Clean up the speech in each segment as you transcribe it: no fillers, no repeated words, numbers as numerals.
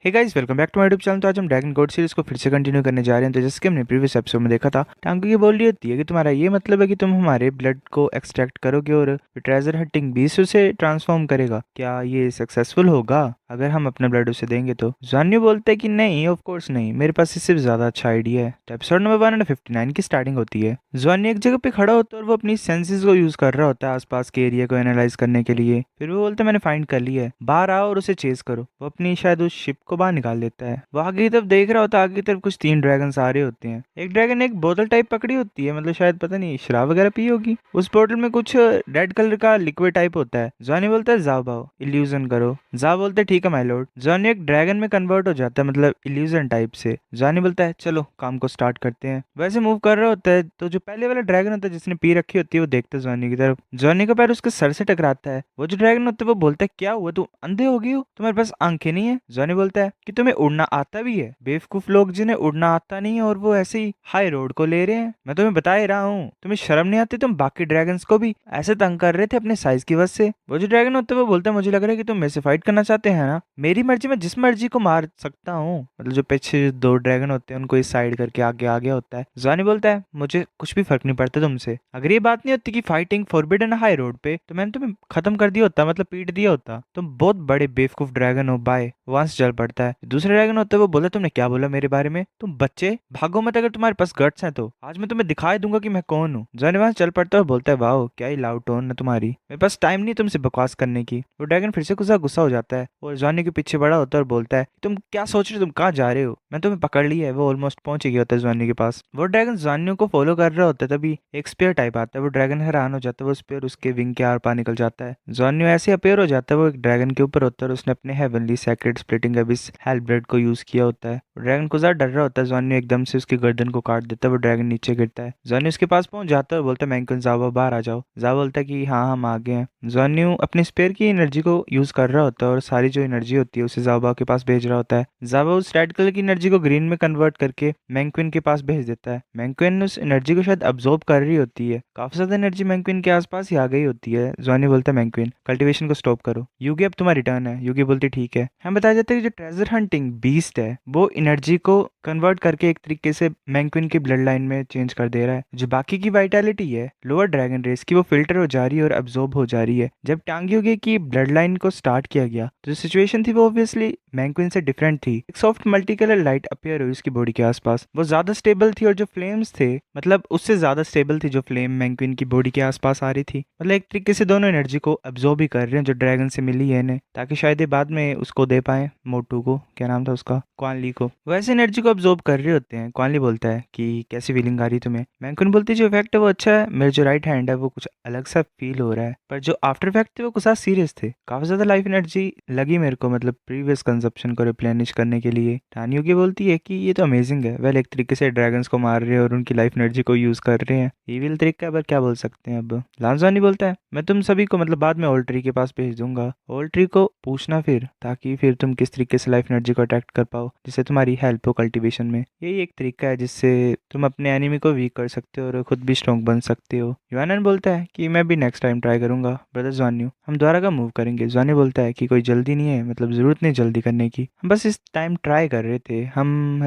Hey guys, welcome back to my YouTube channel. तो आज हम ड्रैगन गॉड सीरीज को फिर से कंटिन्यू करने जा रहे हैं। तो जैसे कि हमने प्रीवियस एपिसोड में देखा था, टांगू ये बोल रही होती है कि तुम्हारा ये मतलब है कि तुम हमारे ब्लड को एक्सट्रैक्ट करोगे और ट्रेजर हंटिंग बीस्ट उसे ट्रांसफॉर्म करेगा। क्या ये सक्सेसफुल होगा अगर हम अपना ब्लड उसे देंगे? तो जानू बोलता है कि नहीं, ऑफ कोर्स नहीं, मेरे पास इससे भी ज्यादा अच्छा आइडिया है। तो एपिसोड नंबर 159 की स्टार्टिंग होती है। जानू एक जगह पे खड़ा होता है और वो अपनी सेंसेस को यूज कर रहा होता है आसपास के एरिया को एनालाइज करने के लिए। फिर वो बोलता है मैंने फाइंड कर लिया है, बाहर आओ और उसे चेस करो। वो अपनी शायद उस शिप को बाहर निकाल देता है। वो आगे की तरफ देख रहा होता है, आगे की तरफ कुछ 3 ड्रैगन आ रहे होते हैं। एक ड्रैगन एक बोतल टाइप पकड़ी होती है, मतलब शायद पता नहीं शराब वगैरह पी होगी। उस बोतल में कुछ रेड कलर का लिक्विड टाइप होता है। जॉनी बोलता है जाओ भाओ इल्यूजन करो। जा बोलते है ठीक है माय लॉर्ड। जॉनी एक ड्रैगन में कन्वर्ट हो जाता है, मतलब इल्यूजन टाइप से। जॉनी बोलता है चलो काम को स्टार्ट करते हैं। वैसे मूव कर रहा होता है तो जो पहले वाला ड्रैगन होता है जिसने पी रखी होती है वो देखता है जॉनी की तरफ। जॉनी का पैर उसके सर से टकराता है। वो जो ड्रैगन होता है वो बोलता है क्या हुआ, तुम अंधे हो गई हो, तुम्हारे पास आंखें नहीं है? जॉनी बोलता है कि तुम्हें उड़ना आता भी है? बेवकूफ लोग जिन्हें उड़ना आता नहीं है और वो ऐसे ही हाई रोड को ले रहे हैं। मैं तुम्हें बता ही रहा हूँ, तुम्हें शर्म नहीं आती? तुम बाकी ड्रैगन्स को भी ऐसे तंग कर रहे थे अपने साइज की वजह से। वो जो ड्रैगन होता है वो बोलता है मुझे लग रहा है कि तुम मेरे से फाइट करना चाहते हैं ना। मेरी मर्जी, मैं जिस मर्जी को मार सकता हूँ। मतलब जो पीछे 2 ड्रैगन होते हैं उनको इस साइड करके आगे आ गया होता है। जॉनी बोलता है मुझे कुछ भी फर्क नहीं पड़ता तुमसे। अगर ये बात नहीं होती कि फाइटिंग फॉरबिडन हाई रोड पे, तो मैंने तुम्हें खत्म कर दिया होता, मतलब पीट दिया होता। तुम बहुत बड़े बेवकूफ ड्रैगन हो। बाय। वहां से चल पड़ता है। दूसरा ड्रैगन होता है वो बोला तुमने क्या बोला मेरे बारे में? तुम बच्चे भागो मत, अगर तुम्हारे पास गट्स हैं तो आज मैं तुम्हें दिखाई दूंगा कि मैं कौन हूँ। जॉनी वहां से चल पड़ता है और बोलता है वाओ क्या ही लाउड टोन है तुम्हारी, मेरे पास टाइम नहीं तुमसे बकवास करने की। वो ड्रैगन फिर से गुस्सा हो जाता है और जॉनी के पीछे बड़ा होता है और बोलता है तुम क्या सोच रहे हो, तुम कहाँ जा रहे हो, मैं तुम्हें पकड़ लिया है। वो ऑलमोस्ट पहुंच गया होता है जॉनी के पास। वो ड्रैगन जॉनी को फॉलो कर रहा होता है, तभी एक स्पेयर टाइप आता है। वो ड्रैगन हैरान हो जाता है, वो स्पेयर उसके विंग के आर पार निकल जाता है। जॉनी ऐसे अपेयर हो जाता है, वो एक ड्रैगन के ऊपर होता है और उसने अपने हेवनली सैक्रेड स्प्लिटिंग एबिस हेल्ब्रेड को यूज किया होता है। ड्रैगन को ज्यादा डर रहा होता है। जॉनी एकदम से उसकी गर्दन को काट देता है। वो ड्रैगन नीचे गिरता है। जॉनी उसके पास पहुंच जाता है और बोलता है मैंकन जावा बाहर आ जाओ। जा बोलता है कि हाँ हम आ गए हैं। जॉनी अपने स्पेयर की एनर्जी को यूज कर रहा होता है और सारी जो एनर्जी होती है उसे जावा के पास भेज रहा होता है। जावा उस रेड कलर की एनर्जी को ग्रीन में कन्वर्ट करके मैंक्विन के पास भेज देता है। मैंक्विन उस एनर्जी को शायद अब्जॉर्ब कर रही होती है। काफी ज्यादा एनर्जी मैंक्विन के आसपास ही आ गई होती है। जॉनी बोलता है मैंक्विन कल्टीवेशन को स्टॉप करो। युगी अब तुम्हारी टर्न है। युगी बोलती ठीक है। हम बताया जाता है कि जो ट्रेजर हंटिंग बीस्ट है वो एनर्जी को कन्वर्ट करके एक तरीके से मैंक्विन की ब्लड लाइन में चेंज कर दे रहा है। जो बाकी की वाइटैलिटी है लोअर ड्रैगन रेस की वो फिल्टर हो जा रही है और अब्जॉर्ब हो जा रही है। जब टांग्योगे की ब्लड लाइन को स्टार्ट किया गया तो जो सिचुएशन थी वो ऑब्वियसली मैंक्विन से डिफरेंट थी। एक soft multi colour light appear हुई उसकी बॉडी के आसपास। वो ज्यादा स्टेबल थी और जो फ्लेम्स थे मतलब उससे ज्यादा स्टेबल थी जो फ्लेम मैंक्विन की बॉडी के आसपास आ रही थी। मतलब एक तरीके से दोनों एनर्जी को अब्जॉर्ब ही कर रहे हैं जो ड्रैगन से मिली है इन्हें, ताकि शायद ये बाद में उसको दे पाए, मोटू को, क्या नाम था उसका, क्वानली को। वैसे एनर्जी को अब्जॉर्ब कर रहे होते हैं। क्वानली बोलता है कि कैसी फीलिंग आ रही तुम्हें? मैंक्विन बोलती है जो इफेक्ट है वो अच्छा है, मेरे जो राइट हैंड है वो कुछ अलग सा फील हो रहा है, पर जो आफ्टर इफेक्ट थे वो कुछ सीरियस थे। काफी ज्यादा लाइफ एनर्जी लगी मेरे को, मतलब प्रीवियस कंजप्शन को रिप्लेनिश करने के लिए। टानियोगी बोलती है कि ये तो अमेजिंग है। वेल एक तरीके से ड्रैगन्स को मार रहे हैं और उनकी लाइफ एनर्जी को यूज कर रहे हैं। इविल तरीका है पर क्या बोल सकते हैं। अब लांजानी बोलता है मैं तुम सभी को मतलब बाद में ओल्ड ट्री के पास भेज दूंगा। ओल्ड ट्री को पूछना फिर, ताकि फिर तुम किस तरीके से लाइफ एनर्जी को अट्रैक्ट कर पाओ जिससे तुम्हारी हेल्प हो कल्टीवेशन में। यही एक तरीका है जिससे तुम अपने एनिमी को वीक कर सकते हो और खुद भी स्ट्रॉन्ग बन सकते हो। युआनन बोलता है कि मैं भी नेक्स्ट टाइम ट्राई करूंगा ब्रदर जॉन्यू, हम दोबारा का मूव करेंगे। जॉनी बोलता है कि कोई जल्दी नहीं है, मतलब जरूरत नहीं जल्दी करने की, हम बस इस टाइम ट्राई कर रहे थे, हम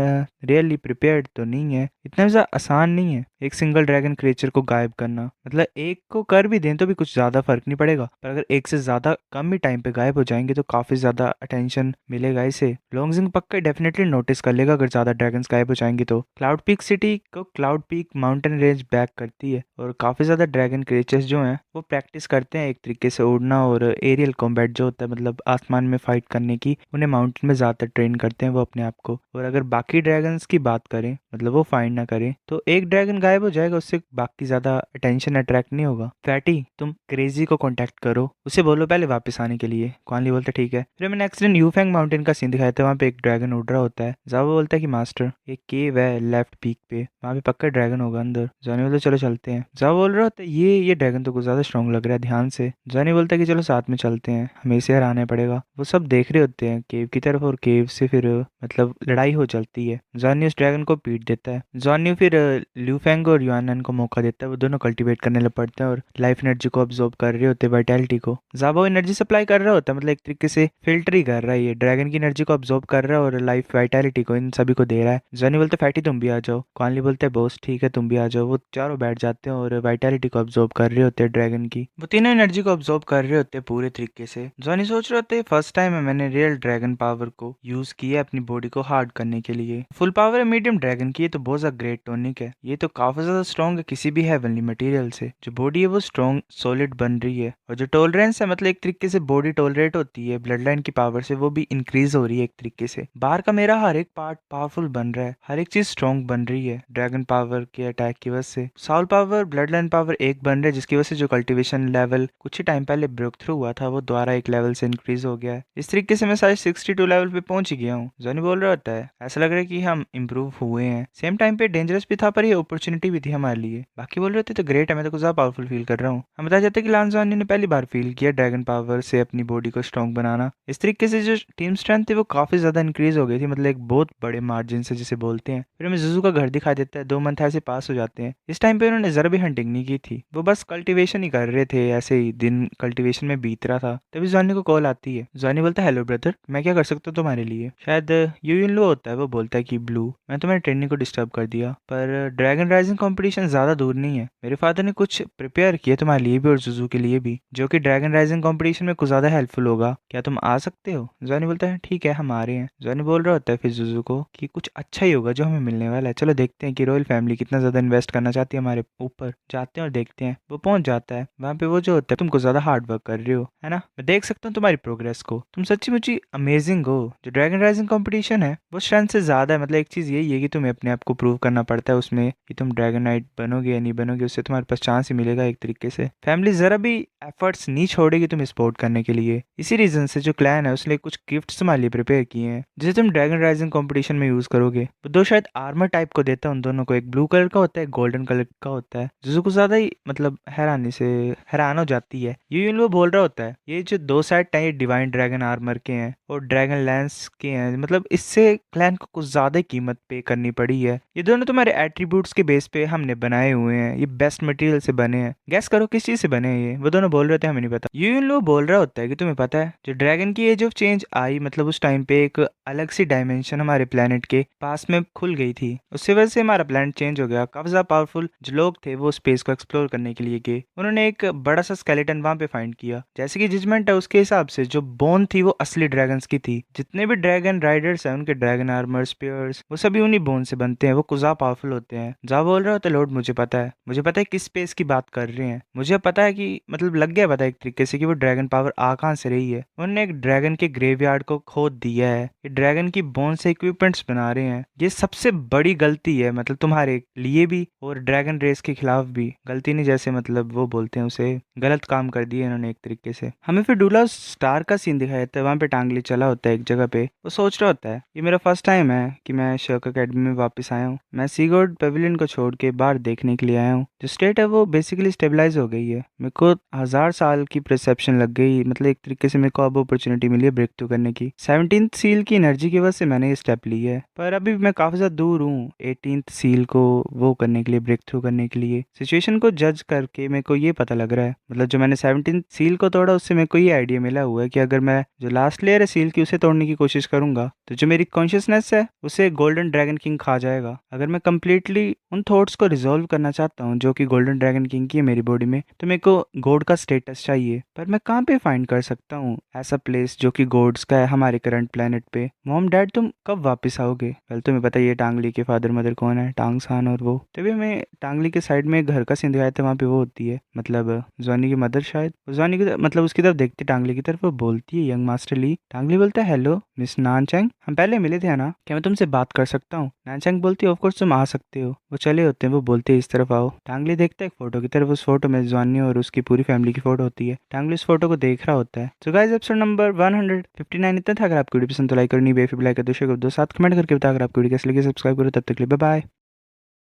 रियली प्रिपेयर्ड तो नहीं है, इतना ज़्यादा आसान नहीं है एक सिंगल ड्रैगन क्रिएचर को गायब करना। मतलब एक को कर भी दें तो भी कुछ ज्यादा फर्क नहीं पड़ेगा, पर अगर एक से ज्यादा कम ही टाइम पे गायब हो जाएंगे तो काफी ज्यादा अटेंशन मिलेगा इसे। लॉन्गजिंग पक्का डेफिनेटली नोटिस कर लेगा अगर ज्यादा ड्रैगन्स गायब हो जाएंगे तो। क्लाउड पीक सिटी को cloud peak mountain range back करती है और काफी ज्यादा ड्रैगन क्रिएचर्स जो हैं वो प्रैक्टिस करते हैं एक तरीके से उड़ना और एरियल कॉम्बैट जो होता है, मतलब आसमान में फाइट करने की, उन्हें माउंटेन में ज्यादातर ट्रेन करते हैं वो अपने आप को। और अगर बाकी ड्रैगन्स की बात करें, मतलब वो फाइंड ना करें, तो एक ड्रैगन गायब हो जाएगा उससे बाकी ज्यादा अटेंशन अट्रैक्ट नहीं होगा। फैटी तुम क्रेजी को कांटेक्ट करो, उसे बोलो पहले वापस आने के लिए। क्वानली बोलता ठीक है। फिर मैंने नेक्स्ट दिन यूफैंग माउंटेन का सीन दिखाया था, वहाँ पे एक ड्रैगन उड़ रहा होता है। जावा बोलता है कि मास्टर एक केव है लेफ्ट पीक पे, वहाँ पे पक्का ड्रैगन होगा अंदर। जॉनी बोलता है चलो चलते हैं। जावा बोल रहा होता है ये ड्रैगन तो कुछ ज्यादा स्ट्रॉन्ग लग रहा है, ध्यान से। जॉनी बोलता है कि चलो साथ में चलते हैं, हमें इसे हराना पड़ेगा। वो सब देख रहे होते हैं केव की तरफ और केव से फिर मतलब लड़ाई हो चलती है। जॉनी उस ड्रैगन को पीट देता है। जॉनी फिर ल्यूफेंग और युआनन को मौका देता है, वो दोनों कल्टीवेट करने लग पड़ते हैं और लाइफ एनर्जी को ऑब्जॉर्व कर रहे होते वाइटैलिटी को। जाबो एनर्जी सप्लाई कर रहा होता है, मतलब एक तरीके से फिल्टर ही कर रहा है, ये ड्रैगन की एनर्जी को ऑब्जॉर्व कर रहा है और लाइफ वाइटैलिटी को इन सभी को दे रहा है। जॉनी बोलते फैटी तुम भी आ जाओ, कॉनली बोलते हैं बॉस ठीक है तुम भी आ जाओ। वो चारों बैठ जाते हैं और वाइटैलिटी को ऑब्जॉर्व कर रहे होते हैं ड्रैगन की। वो तीनों एनर्जी को ऑब्जॉर्व कर रहे होते हैं पूरे तरीके से। जॉनी सोच रहे होते हैं फर्स्ट टाइम है मैंने रियल ड्रैगन पावर को यूज किया अपनी बॉडी को हार्ड करने के लिए। फुल पावर है मीडियम ड्रैगन की, ये तो बहुत ज्यादा ग्रेट टॉनिक है, ये तो काफी ज्यादा स्ट्रॉन्ग है किसी भी हेवनली मटेरियल से। जो बॉडी है वो स्ट्रॉन्ग सॉलिड बन रही है और जो टॉलरेंस है मतलब एक तरीके से बॉडी टॉलरेट होती है ब्लड लाइन की पावर से, वो भी इंक्रीज हो रही है एक तरीके से। बाहर का मेरा हर एक पार्ट पावरफुल बन रहा है, हर एक चीज स्ट्रॉन्ग बन रही है ड्रैगन पावर के अटैक की वजह से। Saul power blood line power एक बन रहा है, जिसकी वजह से जो कल्टीवेशन लेवल कुछ ही टाइम पहले ब्रेक थ्रू हुआ था वो दोबारा एक लेवल से इंक्रीज हो गया है। इस तरीके से मैं शायद 62 लेवल पे पहुंच गया हूँ। जॉनी बोल रहा होता है ऐसा लग रहा है कि हम इम्प्रूव हुए हैं। सेम टाइम पे डेंजरस भी था पर ये अपॉर्चुनिटी भी थी हमारे लिए। बाकी बोल रहे थे तो ग्रेट है, मैं तो कुछ ज्यादा पावरफुल फील कर रहा हूँ। हम बताया जाता है कि लांस जॉनी ने पहली बार फील किया ड्रैगन पावर से अपनी बॉडी को स्ट्रॉन्ग बनाना। इस तरीके से जो टीम स्ट्रेंथ थी वो काफी ज्यादा इंक्रीज हो गई थी, मतलब एक बहुत बड़े मार्जिन से जिसे बोलते हैं। फिर हमें जुजू का घर दिखाई देता है, 2 मंथ ऐसे पास हो जाते हैं। इस टाइम पे उन्होंने जरा भी हंटिंग नहीं की थी, वो बस कल्टीवेशन ही कर रहे थे, ऐसे ही दिन कल्टीवेशन में बीत रहा था। तभी जॉनी को कॉल आती है। जॉनी बोलता है हेलो ब्रदर, मैं क्या कर सकता हूँ तुम्हारे लिए। शायद यून लो होता है, वो बोलता है कि ब्लू मैं तुम्हारी ट्रेनिंग को डिस्टर्ब कर दिया, पर ड्रैगन राइजिंग कंपटीशन ज्यादा दूर नहीं है, मेरे फादर ने कुछ प्रिपेयर किया तुम्हारे लिए भी और जुजू के लिए भी, जो कि ड्रैगन राइजिंग कंपटीशन में कुछ ज्यादा हेल्पफुल होगा। क्या तुम आ सकते हो। जॉनी बोलता है ठीक है हम आ रहे हैं। जॉनी बोल रहा होता है फिर जुजू को कि कुछ अच्छा ही होगा जो हमें मिलने वाला है, चलो देखते हैं कि रॉयल फैमिली कितना ज्यादा इन्वेस्ट करना चाहती है हमारे ऊपर। जाते हैं और देखते हैं। वो पहुंच जाता है वहां पे, वो जो होता है तुमको ज्यादा हार्ड वर्क कर रहे हो है ना, मैं देख सकता हूँ तुम्हारी प्रोग्रेस को, तुम सच्ची मुच्ची अमेजिंग हो। जो ड्रैगन राइजिंग कंपटीशन है वो स्ट्रेंथ से ज्यादा है, मतलब एक चीज यही है कि तुम्हें अपने आप को प्रूव करना पड़ता है उसमें कि तुम ड्रैगन नाइट बनोगे या नहीं बनोगे, उससे तुम्हारे पास चांस ही मिलेगा एक तरीके से। फैमिली जरा भी एफर्ट्स नहीं छोड़ेगी तुम्हें सपोर्ट करने के लिए। इसी रीजन से जो क्लैन है उसने कुछ गिफ्ट्स तुम्हारे लिए प्रिपेयर किए हैं जिसे तुम ड्रैगन राइजिंग कंपटीशन में यूज करोगे। वो दो शायद आर्मर टाइप को देता है उन दोनों को, एक ब्लू कलर का होता है एक गोल्डन कलर का होता है। जिसको कुछ ज्यादा ही मतलब हैरानी से हैरान हो जाती है। यून वो बोल रहा होता है ये जो 2 सेट है ये डिवाइन ड्रैगन आर्मर के हैं और ड्रैगन लैंस के हैं, मतलब इससे क्लैन को कुछ ज्यादा कीमत पे करनी पड़ी है। ये दोनों तुम्हारे एट्रीब्यूट्स के बेस पे हमने बनाए हुए हैं, ये बेस्ट मटेरियल से बने हैं। गैस करो किस चीज से बने हैं ये। वो दोनों बोल रहे थे हमें नहीं पता। यून लो बोल रहा होता है कि तुम्हें पता है जो ड्रैगन की एज ऑफ चेंज आई, मतलब उस टाइम पे एक अलग सी डायमेंशन हमारे प्लेनेट के पास में खुल गई थी, उससे वजह से हमारा प्लेनेट चेंज हो गया। काफी ज्यादा पावरफुल जो लोग थे वो स्पेस को एक्सप्लोर करने के लिए गए, उन्होंने एक बड़ा सा स्केलेटन वहां पे फाइंड किया। जैसे कि जजमेंट है उसके हिसाब से जो बोन थी वो असली ड्रैगन्स की थी। जितने भी ड्रैगन राइडर्स हैं उनके ड्रैगन आर्मर स्पीयर्स वो सभी उन्हीं बोन से बनते हैं, वो कुछ पावरफुल होते हैं। जा बोल रहा होता है लॉर्ड मुझे पता है किस स्पेस की बात कर रहे हैं, मुझे पता है कि मतलब लग गया पता है एक तरीके से कि वो ड्रैगन पावर आ कहां से रही है। उन्होंने एक ड्रैगन के ग्रेवयार्ड को खोद दिया है, ये ड्रैगन की बोन से इक्विपमेंट्स बना रहे हैं। ये सबसे बड़ी गलती है, मतलब तुम्हारे लिए भी और ड्रैगन रेस के खिलाफ भी। गलती नहीं जैसे मतलब वो बोलते हैं उसे, गलत काम कर दिया इन्होंने एक तरीके से। हमें फिर डूला स्टार का सीन दिखाया जाता है, वहां पे टांगली चला होता है एक जगह पे। वो सोच रहा होता है ये मेरा फर्स्ट टाइम है कि मैं शर्क अकेडमी में वापस आया हूँ, मैं सीगोर्ड पेविलियन को छोड़ के बाहर देखने के लिए आया हूँ। जो स्टेट है वो बेसिकली स्टेबलाइज हो गई है, मेरे को 1000 साल की परसेप्शन लग गई, मतलब एक तरीके से मेरे को अब अपॉर्चुनिटी मिली है ब्रेक थ्रू करने की। 17th सील की एनर्जी की वजह से मैंने ये स्टेप ली है, पर अभी मैं काफी ज्यादा दूर हूँ 18th सील को वो करने के लिए, ब्रेक थ्रू करने के लिए। सिचुएशन को जज करके मेरे को ये पता लग रहा है, मतलब जो मैंने 17th सील को तोड़ा उससे मेरे को ये आइडिया मिला हुआ है कि अगर मैं जो लास्ट लेयर है सील की उसे तोड़ने की कोशिश करूंगा तो जो मेरी कॉन्शियसनेस है उसे गोल्डन ड्रैगन किंग खा जाएगा। अगर मैं कंप्लीटली उन थॉट्स को रिजोल्व करना चाहता हूँ जो कि गोल्डन ड्रैगन किंग की है मेरी बॉडी में, तो मेरे को गॉड का स्टेटस चाहिए। पर मैं कहाँ पे फाइंड कर सकता हूँ ऐसा प्लेस जो कि गॉड्स का है हमारे करंट प्लेनेट पे। मॉम डैड तुम कब वापस आओगे। वेल तुम्हें पता ही है टांगली के फादर मदर कौन है, टांग सान और वो। तभी हमें टांगली के साइड में घर का सीन दिखाया था, वहाँ पे वो होती है मतलब जॉनी की मदर, शायद जॉनी की मतलब उसकी तरफ देखती टांगली की तरफ, वो बोलती है यंग मास्टर ली। टांगली बोलता है हेलो मिस नानचैंग, हम पहले मिले थे ना, क्या मैं तुमसे बात कर सकता हूँ। नानचैंग बोलती है ऑफ कोर्स तुम आ सकते हो। वो चले होते हैं, वो बोलते हैं इस तरफ आओ। टांगली देखता है एक फोटो की तरफ, उस फोटो में जॉनी और उसकी पूरी फैमिली की फोटो होती है। टांगली उस फोटो को देख रहा होता है। सो गाइस एपिसोड नंबर 159 इतना था। अगर आपको वीडियो पसंद तो लाइक करनी, बेफिक लाइक कर दो, शेयर कर दो, साथ कमेंट करके बता अगर आपको वीडियो कैसे लगी। सब्सक्राइब करो, तब तक के लिए बाय बाय।